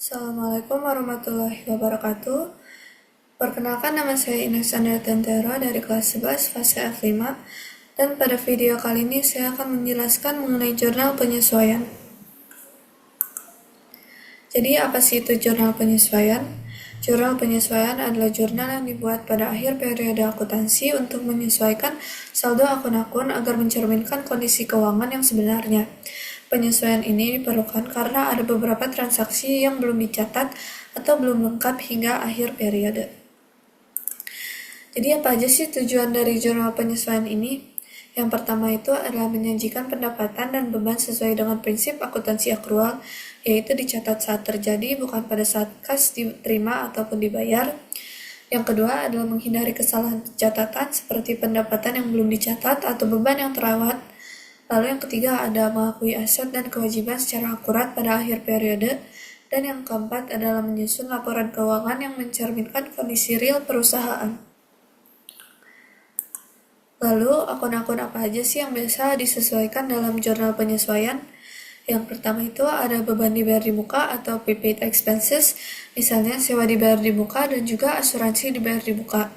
Assalamualaikum warahmatullahi wabarakatuh. Perkenalkan, nama saya Ines Andrea Tentero dari kelas 11 fase F5, dan pada video kali ini saya akan menjelaskan mengenai jurnal penyesuaian. Jadi apa sih itu jurnal penyesuaian? Jurnal penyesuaian adalah jurnal yang dibuat pada akhir periode akuntansi untuk menyesuaikan saldo akun-akun agar mencerminkan kondisi keuangan yang sebenarnya. Penyesuaian ini diperlukan karena ada beberapa transaksi yang belum dicatat atau belum lengkap hingga akhir periode. Jadi apa aja sih tujuan dari jurnal penyesuaian ini? Yang pertama itu adalah menyajikan pendapatan dan beban sesuai dengan prinsip akuntansi akrual, yaitu dicatat saat terjadi, bukan pada saat kas diterima ataupun dibayar. Yang kedua adalah menghindari kesalahan catatan seperti pendapatan yang belum dicatat atau beban yang terawat. Lalu yang ketiga ada mengakui aset dan kewajiban secara akurat pada akhir periode. Dan yang keempat adalah menyusun laporan keuangan yang mencerminkan kondisi real perusahaan. Lalu akun-akun apa aja sih yang biasa disesuaikan dalam jurnal penyesuaian? Yang pertama itu ada beban dibayar di muka atau prepaid expenses, misalnya sewa dibayar di muka dan juga asuransi dibayar di muka.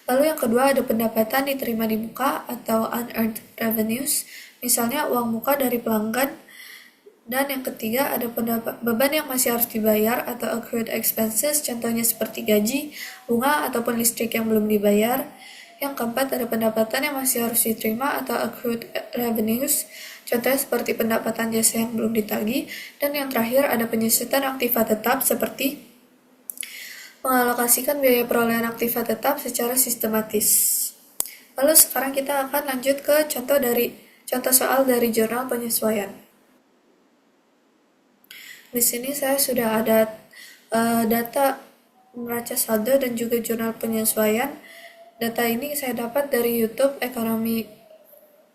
Lalu yang kedua ada pendapatan diterima di muka atau unearned revenues, misalnya uang muka dari pelanggan. Dan yang ketiga ada beban yang masih harus dibayar atau accrued expenses, contohnya seperti gaji, bunga, ataupun listrik yang belum dibayar. Yang keempat ada pendapatan yang masih harus diterima atau accrued revenues, contohnya seperti pendapatan jasa yang belum ditagih. Dan yang terakhir ada penyusutan aktiva tetap seperti mengalokasikan biaya perolehan aktiva tetap secara sistematis. Lalu sekarang kita akan lanjut ke contoh soal dari jurnal penyesuaian. Di sini saya sudah ada data neraca saldo dan juga jurnal penyesuaian. Data ini saya dapat dari YouTube Ekonomi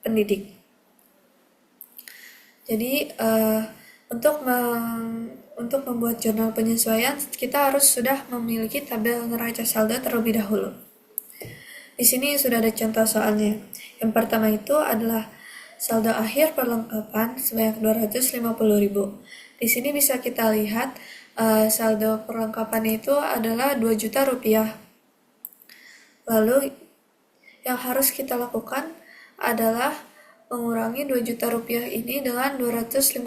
Pendidik. Jadi untuk membuat jurnal penyesuaian, kita harus sudah memiliki tabel neraca saldo terlebih dahulu. Di sini sudah ada contoh soalnya. Yang pertama itu adalah saldo akhir perlengkapan sebanyak 250.000. Di sini bisa kita lihat saldo perlengkapannya itu adalah 2 juta rupiah. Lalu yang harus kita lakukan adalah mengurangi 2 juta rupiah ini dengan 250.000,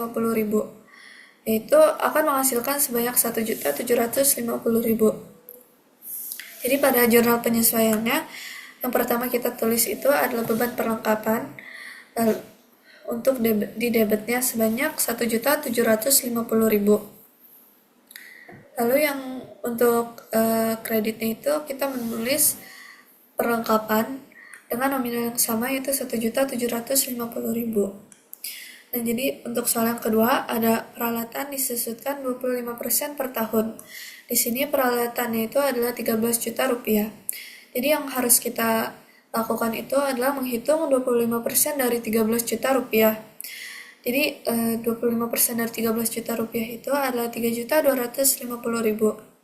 yaitu akan menghasilkan sebanyak 1.750.000. Jadi pada jurnal penyesuaiannya, yang pertama kita tulis itu adalah beban perlengkapan. Lalu untuk di debitnya sebanyak 1.750.000. Lalu yang untuk kreditnya itu kita menulis perlengkapan dengan nominal yang sama, yaitu 1.750.000. Nah, jadi untuk soal yang kedua ada peralatan disusutkan 25% per tahun. Di sini peralatannya itu adalah 13 juta rupiah. Jadi yang harus kita lakukan itu adalah menghitung 25% dari 13 juta rupiah. Jadi 25% dari 13 juta rupiah itu adalah 3.250.000.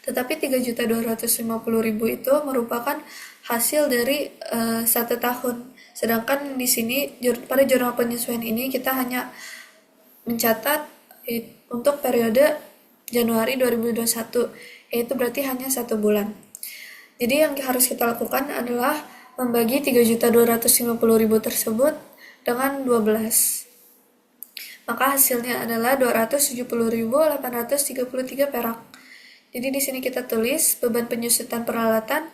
Tetapi 3.250.000 itu merupakan hasil dari 1 tahun. Sedangkan di sini pada jurnal penyesuaian ini kita hanya mencatat untuk periode Januari 2021, yaitu berarti hanya 1 bulan. Jadi yang harus kita lakukan adalah membagi 3.250.000 tersebut dengan 12. Maka hasilnya adalah 270.833 perak. Jadi di sini kita tulis beban penyusutan peralatan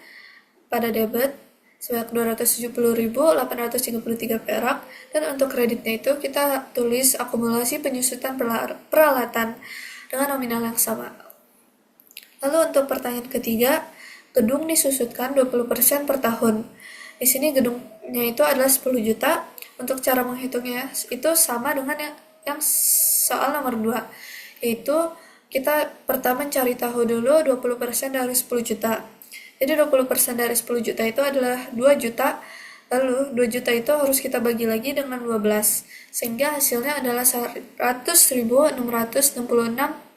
pada debit sebanyak 270.833 perak, dan untuk kreditnya itu kita tulis akumulasi penyusutan peralatan dengan nominal yang sama. Lalu untuk pertanyaan ketiga, gedung disusutkan 20% per tahun. Di sini gedungnya itu adalah 10 juta. Untuk cara menghitungnya itu sama dengan yang soal nomor 2, yaitu kita pertama cari tahu dulu 20% dari 10 juta. Jadi 20% dari 10 juta itu adalah 2 juta. Lalu 2 juta itu harus kita bagi lagi dengan 12, sehingga hasilnya adalah 100.666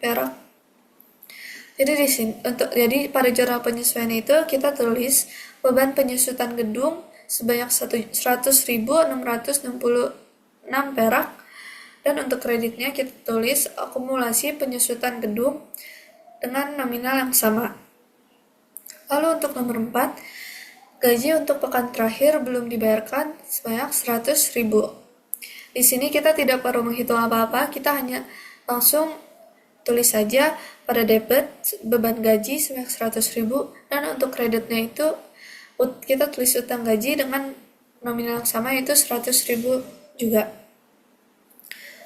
perak. Jadi pada jurnal penyesuaian itu kita tulis beban penyusutan gedung sebanyak 100.666 perak. Dan untuk kreditnya kita tulis akumulasi penyusutan gedung dengan nominal yang sama. Lalu untuk nomor 4, gaji untuk pekan terakhir belum dibayarkan sebanyak 100.000. Di sini kita tidak perlu menghitung apa-apa, kita hanya langsung tulis saja pada debit beban gaji sebanyak 100.000, dan untuk kreditnya itu kita tulis utang gaji dengan nominal yang sama, yaitu 100.000 juga.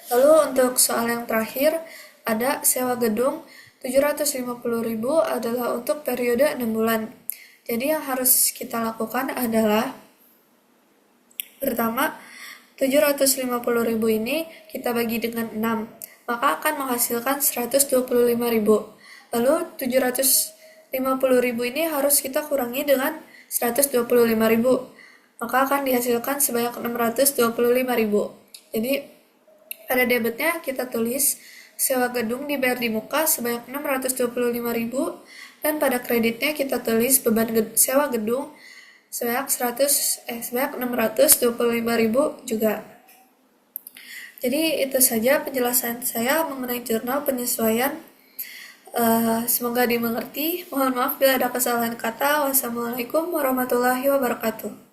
Lalu untuk soal yang terakhir, ada sewa gedung 750.000 adalah untuk periode 6 bulan. Jadi yang harus kita lakukan adalah, pertama, 750.000 ini kita bagi dengan 6, maka akan menghasilkan 125.000. Lalu 750.000 ini harus kita kurangi dengan 125.000, maka akan dihasilkan sebanyak 625.000. Jadi pada debitnya kita tulis sewa gedung dibayar di muka sebanyak 625.000, dan pada kreditnya kita tulis beban sewa gedung sebanyak 625.000 juga. Jadi itu saja penjelasan saya mengenai jurnal penyesuaian. Semoga dimengerti. Mohon maaf bila ada kesalahan kata. Wassalamualaikum warahmatullahi wabarakatuh.